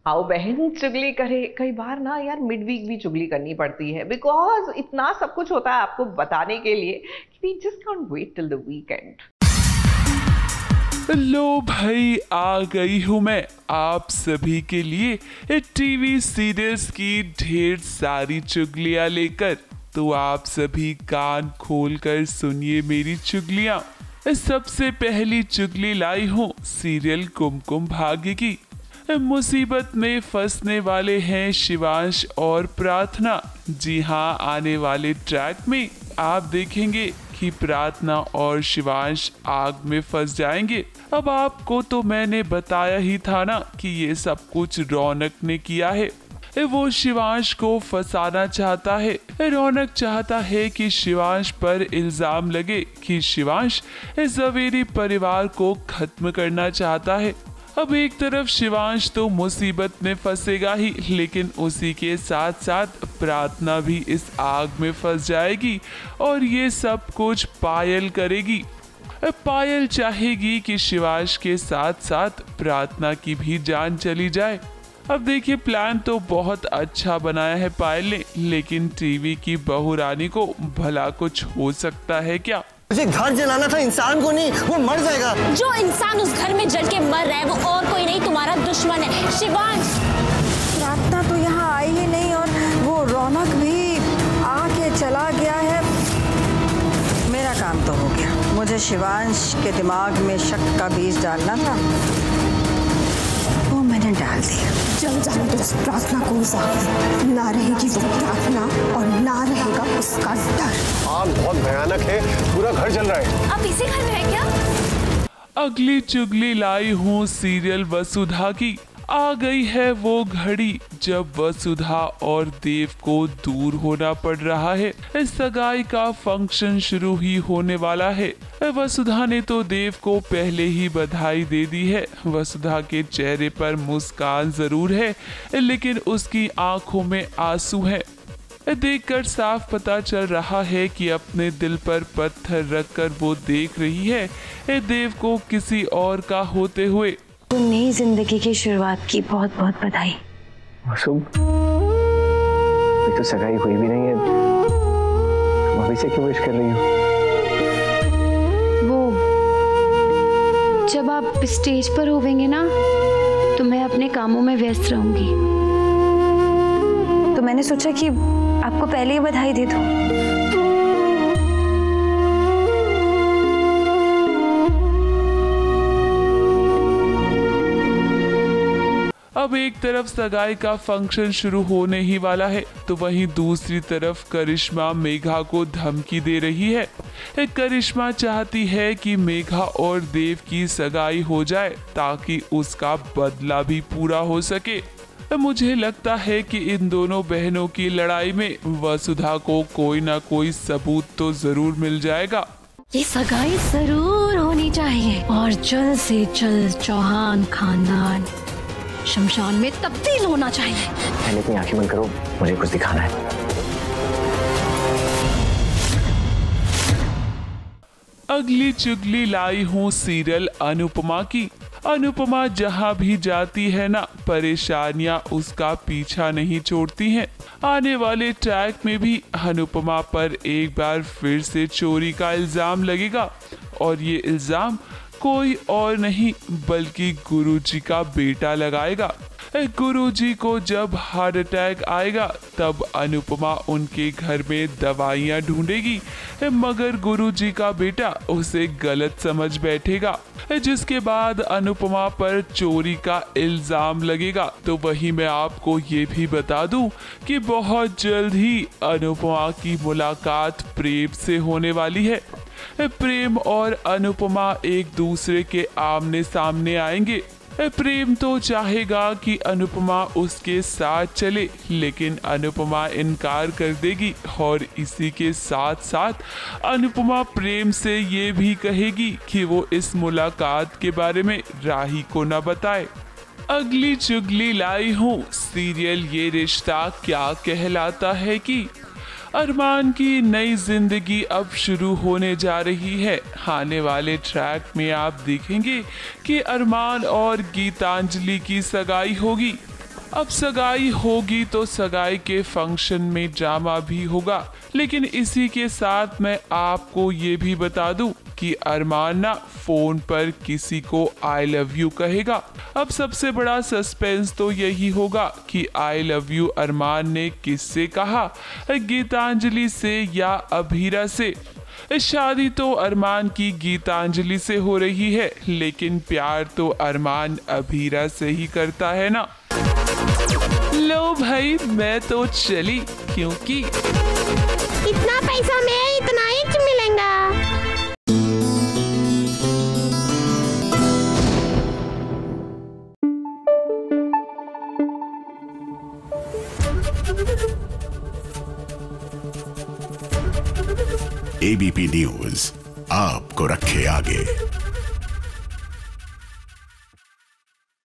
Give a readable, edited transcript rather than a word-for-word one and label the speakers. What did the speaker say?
Speaker 1: आओ बहन चुगली करे। कई बार ना यार मिड वीक भी चुगली करनी पड़ती है, बिकॉज इतना सब कुछ होता है आपको बताने के लिए कि we just can't wait till the weekend.
Speaker 2: लो भाई, आ गई हूँ मैं आप सभी के लिए टीवी सीरियल्स की ढेर सारी चुगलियाँ लेकर। तो आप सभी कान खोल कर सुनिए मेरी चुगलियाँ। सबसे पहली चुगली लाई हूँ सीरियल कुमकुम भाग्य की। मुसीबत में फंसने वाले हैं शिवांश और प्रार्थना। जी हाँ, आने वाले ट्रैक में आप देखेंगे कि प्रार्थना और शिवांश आग में फंस जाएंगे। अब आपको तो मैंने बताया ही था ना कि ये सब कुछ रौनक ने किया है। वो शिवांश को फंसाना चाहता है। रौनक चाहता है कि शिवांश पर इल्जाम लगे कि शिवांश जवेरी परिवार को खत्म करना चाहता है। अब एक तरफ शिवांश तो मुसीबत में फंसेगा ही, लेकिन उसी के साथ साथ प्रार्थना भी इस आग में फंस जाएगी और ये सब कुछ पायल करेगी। पायल चाहेगी कि शिवांश के साथ साथ प्रार्थना की भी जान चली जाए। अब देखिए, प्लान तो बहुत अच्छा बनाया है पायल ने, लेकिन टीवी की बहू रानी को भला कुछ हो सकता है क्या?
Speaker 3: मुझे घर जलाना था, इंसान को नहीं, वो मर जाएगा।
Speaker 4: जो इंसान उस घर में जल के मर रहा है वो और कोई नहीं, तुम्हारा दुश्मन है शिवांश।
Speaker 5: प्रार्थना तो यहाँ आई ही नहीं और वो रौनक भी आके चला गया है। मेरा काम तो हो गया। मुझे शिवांश के दिमाग में शक का बीज डालना था, वो मैंने डाल दिया।
Speaker 4: जल जाने तो उस प्रार्थना को साथ ना रहेगी वो प्रार्थना और ना रहेगा उसका डर।
Speaker 3: आग बहुत भयानक है, पूरा घर जल रहा है।
Speaker 4: अब इसी घर में है क्या?
Speaker 2: अगली चुगली लाई हूँ सीरियल वसुधा की। आ गई है वो घड़ी जब वसुधा और देव को दूर होना पड़ रहा है। सगाई का फंक्शन शुरू ही होने वाला है। वसुधा ने तो देव को पहले ही बधाई दे दी है। वसुधा के चेहरे पर मुस्कान जरूर है, लेकिन उसकी आंखों में आंसू है। देखकर साफ पता चल रहा है कि अपने दिल पर पत्थर रखकर वो देख रही है देव को किसी और का होते हुए।
Speaker 6: तो नई जिंदगी की शुरुआत की बहुत बहुत बधाई।
Speaker 7: मासूम, अभी तो सगाई हुई भी नहीं है, तुम अभी से क्यों विश कर रही हो?
Speaker 6: वो जब आप स्टेज पर होवेंगे ना तो मैं अपने कामों में व्यस्त रहूंगी, तो मैंने सोचा कि आपको पहले ही बधाई दे दूं।
Speaker 2: अब एक तरफ सगाई का फंक्शन शुरू होने ही वाला है, तो वहीं दूसरी तरफ करिश्मा मेघा को धमकी दे रही है। करिश्मा चाहती है कि मेघा और देव की सगाई हो जाए ताकि उसका बदला भी पूरा हो सके। मुझे लगता है कि इन दोनों बहनों की लड़ाई में वसुधा को कोई ना कोई सबूत तो जरूर मिल जाएगा।
Speaker 6: ये सगाई जरूर होनी चाहिए और जल्द से जल्द चौहान खानदान शमशान में तब्दील होना चाहिए।
Speaker 7: पहले अपनी आंखें बंद करो, मुझे कुछ दिखाना है।
Speaker 2: अगली चुगली लाई हूँ सीरियल अनुपमा की। अनुपमा जहाँ भी जाती है ना, परेशानियाँ उसका पीछा नहीं छोड़ती हैं। आने वाले ट्रैक में भी अनुपमा पर एक बार फिर से चोरी का इल्जाम लगेगा और ये इल्जाम कोई और नहीं बल्कि गुरुजी का बेटा लगाएगा। गुरुजी को जब हार्ट अटैक आएगा तब अनुपमा उनके घर में दवाइयाँ ढूंढेगी, मगर गुरुजी का बेटा उसे गलत समझ बैठेगा, जिसके बाद अनुपमा पर चोरी का इल्जाम लगेगा। तो वही मैं आपको ये भी बता दूं कि बहुत जल्द ही अनुपमा की मुलाकात प्रेम से होने वाली है। प्रेम और अनुपमा एक दूसरे के आमने सामने आएंगे। प्रेम तो चाहेगा कि अनुपमा उसके साथ चले, लेकिन अनुपमा इनकार कर देगी और इसी के साथ साथ अनुपमा प्रेम से ये भी कहेगी कि वो इस मुलाकात के बारे में राही को न बताए। अगली चुगली लाई हूँ सीरियल ये रिश्ता क्या कहलाता है की। अरमान की नई जिंदगी अब शुरू होने जा रही है। आने वाले ट्रैक में आप देखेंगे कि अरमान और गीतांजलि की सगाई होगी। अब सगाई होगी तो सगाई के फंक्शन में ड्रामा भी होगा, लेकिन इसी के साथ मैं आपको ये भी बता दूं कि अरमान ना फोन पर किसी को आई लव यू कहेगा। अब सबसे बड़ा सस्पेंस तो यही होगा कि आई लव यू अरमान ने किससे कहा, गीतांजलि से या अभीरा से। शादी तो अरमान की गीतांजलि से हो रही है, लेकिन प्यार तो अरमान अभीरा से ही करता है ना। लो भाई मैं तो चली, क्योंकि
Speaker 8: इतना पैसा में इतना ही मिलेगा।
Speaker 9: एबीपी न्यूज आपको रखे आगे।